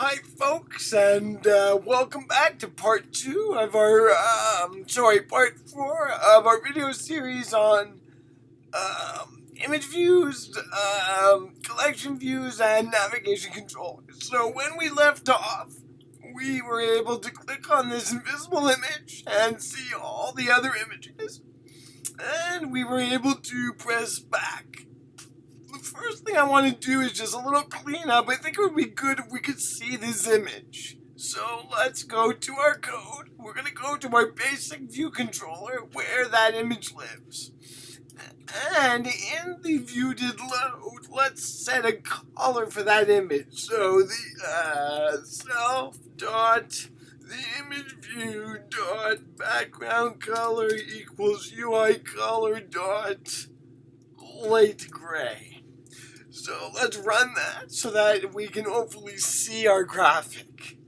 Hi, folks, and welcome back to part 2 of our, part 4 of our video series on image views, collection views, and navigation control. So when we left off, we were able to click on this invisible image and see all the other images, and we were able to press back. The first thing I want to do is just a little cleanup. I think it would be good if we could see this image. So let's go to our code. We're going to go to our basic view controller where that image lives. And in the view did load, let's set a color for that image. So the self dot the image view dot background color equals UI color dot light gray. So let's run that so that we can hopefully see our graphic.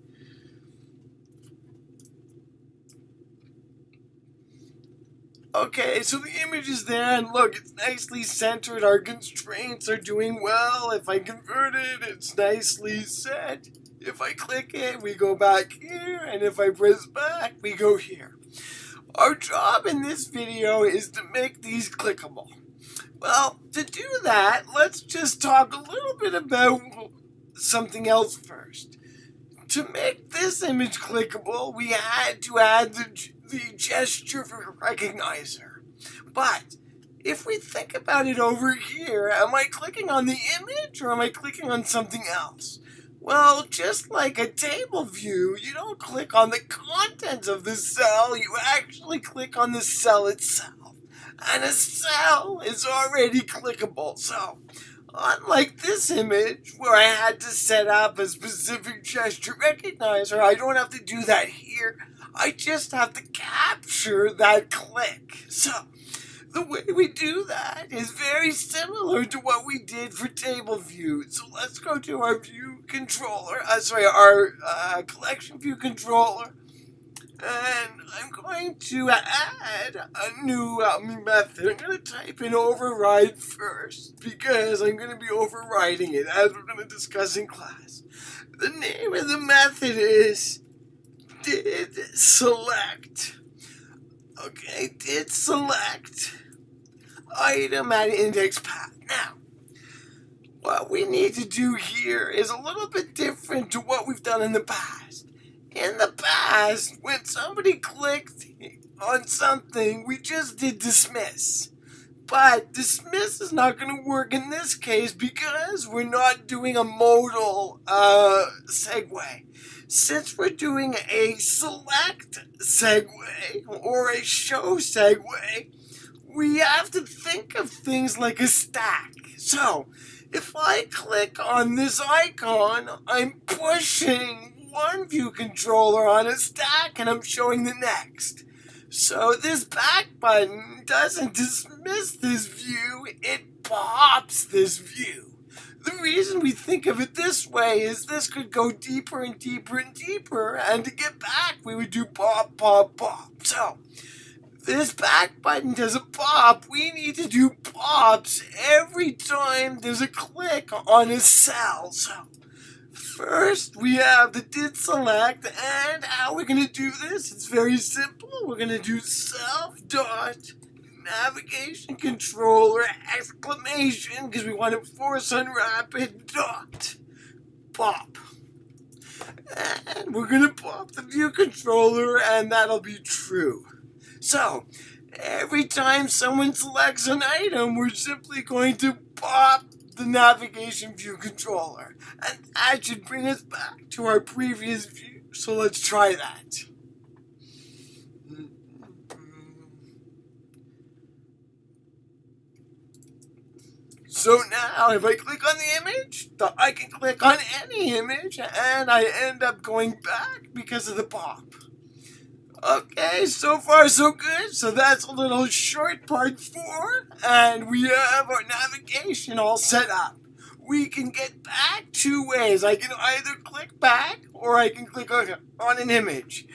Okay, so the image is there, and look, it's nicely centered. Our constraints are doing well. If I convert it, it's nicely set. If I click it, we go back here, and if I press back, we go here. Our job in this video is to make these clickable. Well, to do that, let's just talk a little bit about something else first. To make this image clickable, we had to add the gesture recognizer. But if we think about it over here, am I clicking on the image or am I clicking on something else? Well, just like a table view, you don't click on the contents of the cell, you actually click on the cell itself. And a cell is already clickable. So, unlike this image where I had to set up a specific gesture recognizer, I don't have to do that here. I just have to capture that click. So, the way we do that is very similar to what we did for table view. So let's go to our view controller, our collection view controller. And I'm going to add a new method. I'm going to type in override first because I'm going to be overriding it as we're going to discuss in class. The name of the method is did select. Okay, did select item at index path. Now, what we need to do here is a little bit different to what we've done in the past. In the past, when somebody clicked on something, we just did dismiss. But dismiss is not going to work in this case because we're not doing a modal segue. Since we're doing a select segue or a show segue, we have to think of things like a stack. So, if I click on this icon, I'm pushing one view controller on a stack and I'm showing the next. So this back button doesn't dismiss this view, it pops this view. The reason we think of it this way is this could go deeper and deeper and deeper, and to get back we would do pop, pop, pop. So this back button does a pop. We need to do pops every time there's a click on a cell. So first, we have the did select, and how we're going to do this, it's very simple. We're going to do self dot navigation controller exclamation, because we want to force unwrapid dot pop. And we're going to pop the view controller, and that'll be true. So, every time someone selects an item, we're simply going to pop the navigation view controller. And that should bring us back to our previous view. So let's try that. So now if I click on the image, I can click on any image and I end up going back because of the pop. Okay, so far so good. So that's a little short part 4, and we have our navigation all set up. We can get back 2 ways. I can either click back or I can click on an image.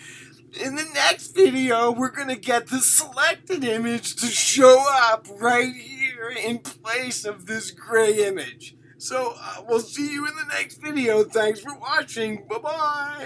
In the next video, we're going to get the selected image to show up right here in place of this gray image. So we'll see you in the next video. Thanks for watching. Bye-bye.